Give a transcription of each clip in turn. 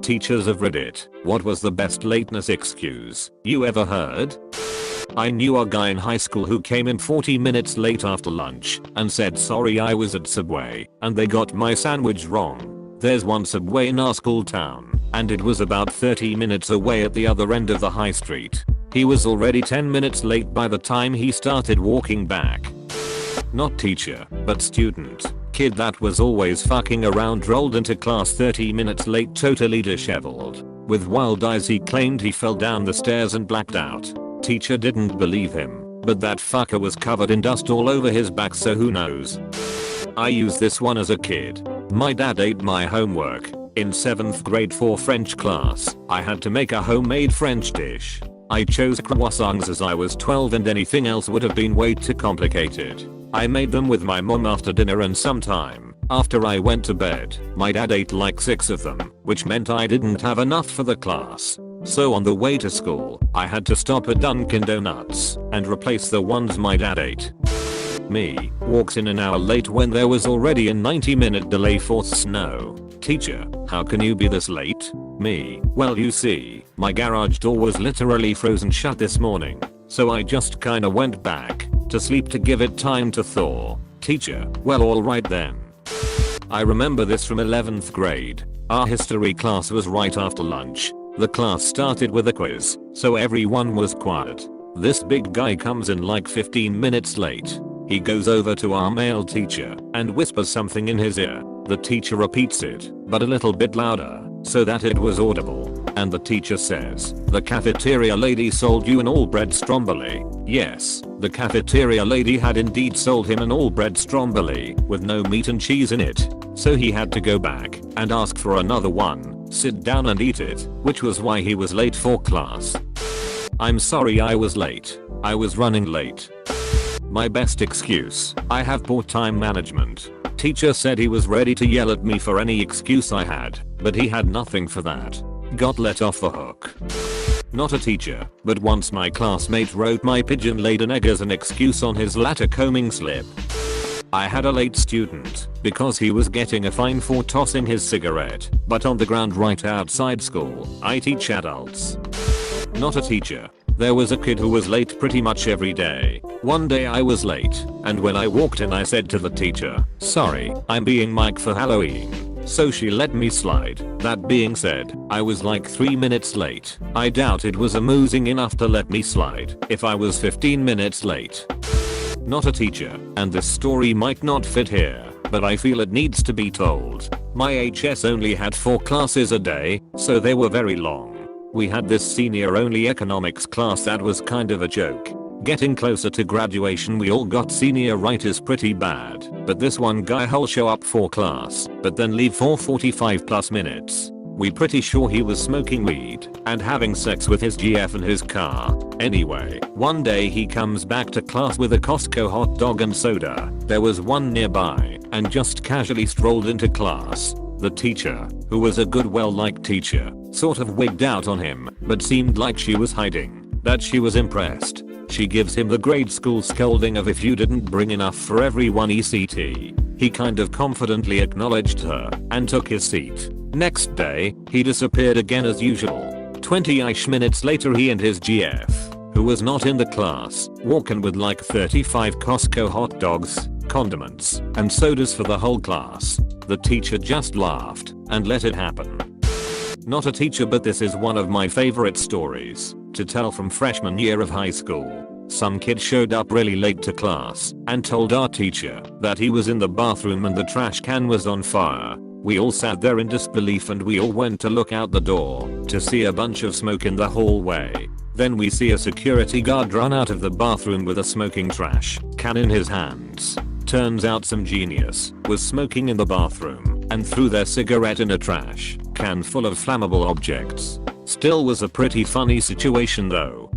Teachers of Reddit, what was the best lateness excuse you ever heard? I knew a guy in high school who came in 40 minutes late after lunch and said sorry I was at Subway and they got my sandwich wrong. There's one Subway in our school town and it was about 30 minutes away at the other end of the high street. He was already 10 minutes late by the time he started walking back. Not teacher, but student. Kid that was always fucking around rolled into class 30 minutes late totally disheveled. With wild eyes he claimed he fell down the stairs and blacked out. Teacher didn't believe him, but that fucker was covered in dust all over his back, so who knows. I used this one as a kid. My dad ate my homework. In 7th grade for French class, I had to make a homemade French dish. I chose croissants as I was 12 and anything else would have been way too complicated. I made them with my mom after dinner and sometime after I went to bed, my dad ate like 6 of them, which meant I didn't have enough for the class. So on the way to school, I had to stop at Dunkin' Donuts and replace the ones my dad ate. Me, walks in an hour late when there was already a 90-minute delay for snow. Teacher, how can you be this late? Me, well you see, my garage door was literally frozen shut this morning, so I just kinda went back to sleep to give it time to thaw. Teacher, well alright then. I remember this from 11th grade. Our history class was right after lunch. The class started with a quiz, so everyone was quiet. This big guy comes in like 15 minutes late. He goes over to our male teacher and whispers something in his ear. The teacher repeats it, but a little bit louder, so that it was audible. And the teacher says, "The cafeteria lady sold you an all-bread stromboli." Yes, the cafeteria lady had indeed sold him an all-bread stromboli with no meat and cheese in it. So he had to go back and ask for another one, sit down and eat it, which was why he was late for class. I'm sorry I was late. I was running late. My best excuse, I have poor time management. Teacher said he was ready to yell at me for any excuse I had, but he had nothing for that. Got let off the hook. Not a teacher, but once my classmate wrote my pigeon laid an egg as an excuse on his latter combing slip. I had a late student because he was getting a fine for tossing his cigarette, but on the ground right outside school. I teach adults. Not a teacher. There was a kid who was late pretty much every day. One day I was late, and when I walked in I said to the teacher, "Sorry, I'm being Mike for Halloween." So she let me slide. That being said, I was like 3 minutes late. I doubt it was amusing enough to let me slide if I was 15 minutes late. Not a teacher, and this story might not fit here, but I feel it needs to be told. My HS only had 4 classes a day, so they were very long. We had this senior only economics class that was kind of a joke. Getting closer to graduation we all got senioritis pretty bad, but this one guy he'll show up for class, but then leave for 45 plus minutes. We pretty sure he was smoking weed and having sex with his GF in his car. Anyway, one day he comes back to class with a Costco hot dog and soda. There was one nearby and just casually strolled into class. The teacher, who was a good well-liked teacher, sort of wigged out on him, but seemed like she was hiding that she was impressed. She gives him the grade school scolding of if you didn't bring enough for everyone ECT. He kind of confidently acknowledged her and took his seat. Next day, he disappeared again as usual. 20-ish minutes later he and his GF, who was not in the class, walking with like 35 Costco hot dogs, condiments, and sodas for the whole class. The teacher just laughed and let it happen. Not a teacher, but this is one of my favorite stories to tell from freshman year of high school. Some kid showed up really late to class and told our teacher that he was in the bathroom and the trash can was on fire. We all sat there in disbelief and we all went to look out the door to see a bunch of smoke in the hallway. Then we see a security guard run out of the bathroom with a smoking trash can in his hands. Turns out some genius was smoking in the bathroom and threw their cigarette in a trash can full of flammable objects. Still was a pretty funny situation though.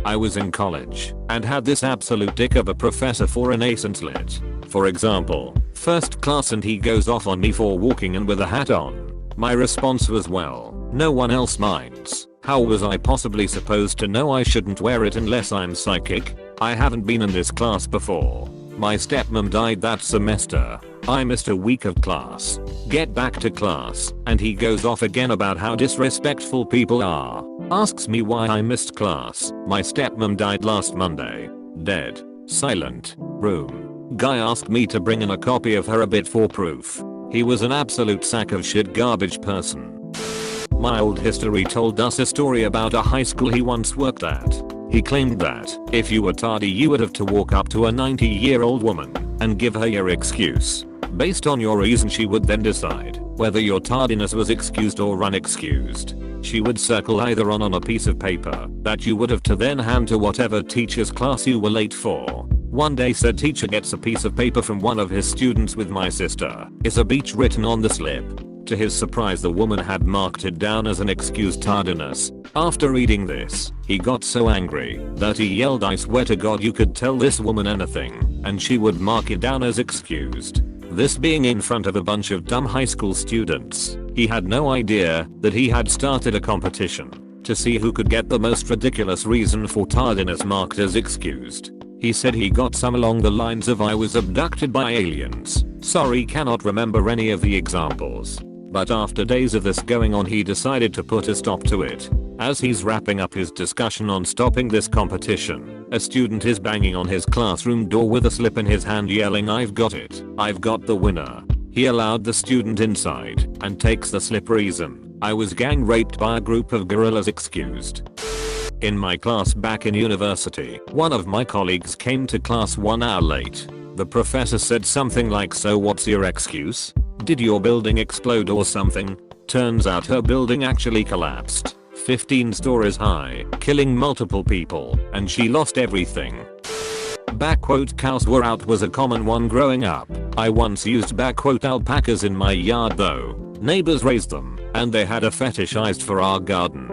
I was in college and had this absolute dick of a professor for a nascent lit. For example, first class and he goes off on me for walking in with a hat on. My response was, well, no one else minds. How was I possibly supposed to know I shouldn't wear it unless I'm psychic? I haven't been in this class before. My stepmom died that semester. I missed a week of class. Get back to class, and he goes off again about how disrespectful people are. Asks me why I missed class. My stepmom died last Monday. Dead. Silent. Room. Guy asked me to bring in a copy of her obit for proof. He was an absolute sack of shit garbage person. My old history told us a story about a high school he once worked at. He claimed that if you were tardy you would have to walk up to a 90-year-old woman and give her your excuse. Based on your reason she would then decide whether your tardiness was excused or unexcused. She would circle either on a piece of paper that you would have to then hand to whatever teacher's class you were late for. One day said teacher gets a piece of paper from one of his students with my sister is a beach written on the slip. To his surprise the woman had marked it down as an excused tardiness. After reading this, he got so angry that he yelled, "I swear to God you could tell this woman anything and she would mark it down as excused." This being in front of a bunch of dumb high school students, he had no idea that he had started a competition to see who could get the most ridiculous reason for tardiness marked as excused. He said he got some along the lines of "I was abducted by aliens." Sorry, cannot remember any of the examples. But after days of this going on he decided to put a stop to it. As he's wrapping up his discussion on stopping this competition, a student is banging on his classroom door with a slip in his hand yelling, "I've got it. I've got the winner." He allowed the student inside and takes the slip. Reason: "I was gang raped by a group of gorillas." Excused. In my class back in university, one of my colleagues came to class 1 hour late. The professor said something like, "So what's your excuse? Did your building explode or something?" Turns out her building actually collapsed, 15 stories high, killing multiple people, and she lost everything. "Cows were out" was a common one growing up. I once used "alpacas" in my yard though. Neighbors raised them, and they had a fetishized for our garden.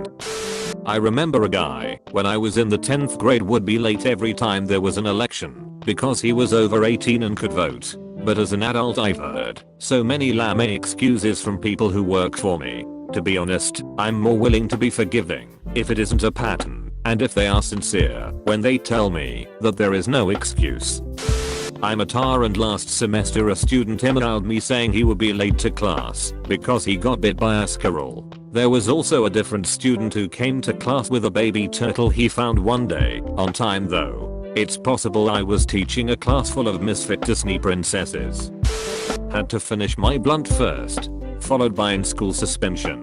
I remember a guy, when I was in the 10th grade, would be late every time there was an election because he was over 18 and could vote. But as an adult I've heard so many lame excuses from people who work for me. To be honest, I'm more willing to be forgiving if it isn't a pattern, and if they are sincere when they tell me that there is no excuse. I'm a tar, and last semester a student emailed me saying he would be late to class because he got bit by a squirrel. There was also a different student who came to class with a baby turtle he found one day, on time though. It's possible I was teaching a class full of misfit Disney princesses. Had to finish my blunt first, followed by in-school suspension.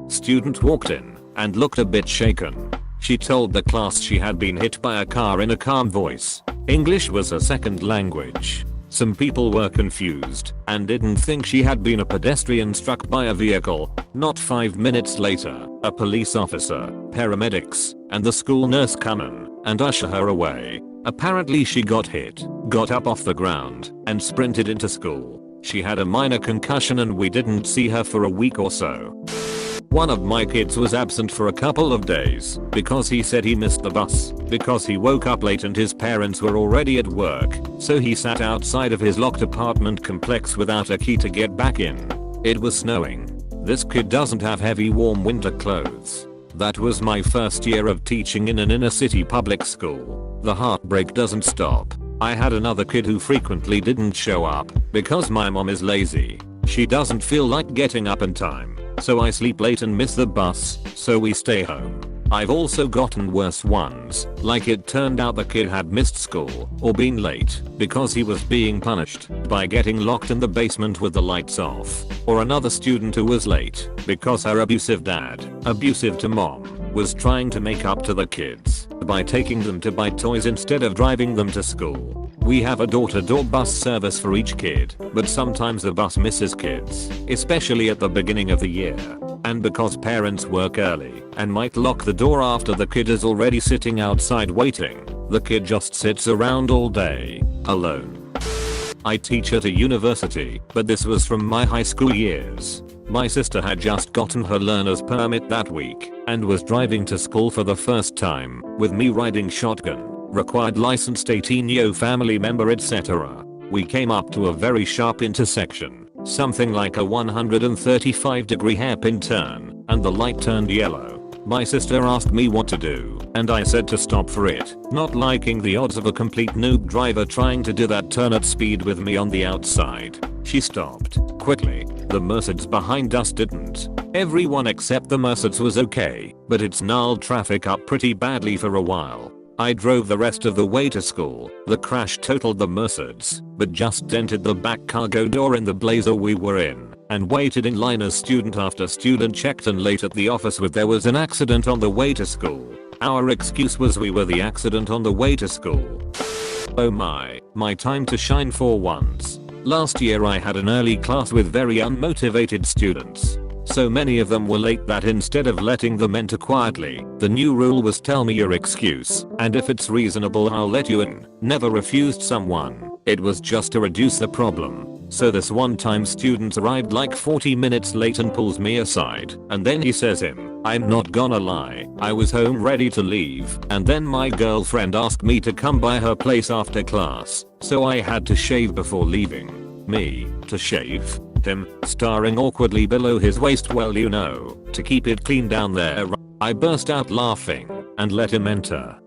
Student walked in and looked a bit shaken. She told the class she had been hit by a car in a calm voice. English was a second language. Some people were confused and didn't think she had been a pedestrian struck by a vehicle. Not 5 minutes later, a police officer, paramedics, and the school nurse come in and usher her away. Apparently she got hit, got up off the ground, and sprinted into school. She had a minor concussion and we didn't see her for a week or so. One of my kids was absent for a couple of days because he said he missed the bus because he woke up late and his parents were already at work, so he sat outside of his locked apartment complex without a key to get back in. It was snowing. This kid doesn't have heavy warm winter clothes. That was my first year of teaching in an inner city public school. The heartbreak doesn't stop. I had another kid who frequently didn't show up because my mom is lazy. She doesn't feel like getting up in time, so I sleep late and miss the bus, so we stay home. I've also gotten worse ones, like it turned out the kid had missed school or been late because he was being punished by getting locked in the basement with the lights off, or another student who was late because her abusive dad, abusive to mom, was trying to make up to the kids by taking them to buy toys instead of driving them to school. We have a door-to-door bus service for each kid, but sometimes the bus misses kids, especially at the beginning of the year. And because parents work early and might lock the door after the kid is already sitting outside waiting, the kid just sits around all day, alone. I teach at a university, but this was from my high school years. My sister had just gotten her learner's permit that week and was driving to school for the first time with me riding shotgun, required licensed 18-year family member, etc. We came up to a very sharp intersection, something like a 135-degree hairpin turn, and the light turned yellow. My sister asked me what to do, and I said to stop for it, not liking the odds of a complete noob driver trying to do that turn at speed with me on the outside. She stopped quickly. The Mercedes behind us didn't. Everyone except the Mercedes was okay, but it snarled traffic up pretty badly for a while. I drove the rest of the way to school. The crash totaled the Mercedes, but just dented the back cargo door in the Blazer we were in, and waited in line as student after student checked and late at the office with there was an accident on the way to school. Our excuse was we were the accident on the way to school. Oh my time to shine for once. Last year I had an early class with very unmotivated students. So many of them were late that instead of letting them enter quietly, the new rule was tell me your excuse, and if it's reasonable I'll let you in. Never refused someone. It was just to reduce the problem. So this one time student arrived like 40 minutes late and pulls me aside, and then he says I'm not gonna lie, I was home ready to leave, and then my girlfriend asked me to come by her place after class, so I had to shave before leaving. Me, to shave? Him, staring awkwardly below his waist, well you know, to keep it clean down there. I burst out laughing and let him enter.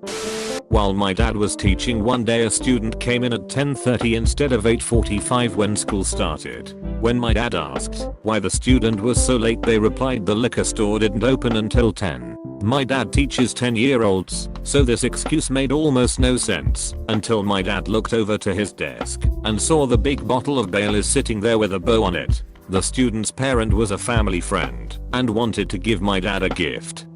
While my dad was teaching one day a student came in at 10:30 instead of 8:45 when school started. When my dad asked why the student was so late they replied the liquor store didn't open until 10. My dad teaches 10-year-olds, so this excuse made almost no sense until my dad looked over to his desk and saw the big bottle of Baileys sitting there with a bow on it. The student's parent was a family friend and wanted to give my dad a gift.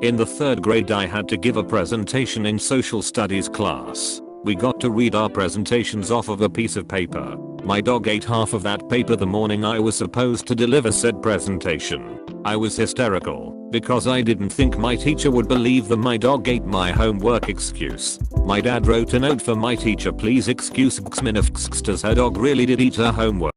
In the 3rd grade I had to give a presentation in social studies class. We got to read our presentations off of a piece of paper. My dog ate half of that paper the morning I was supposed to deliver said presentation. I was hysterical because I didn't think my teacher would believe the my dog ate my homework excuse. My dad wrote a note for my teacher, please excuse Xminifx, does her dog really did eat her homework?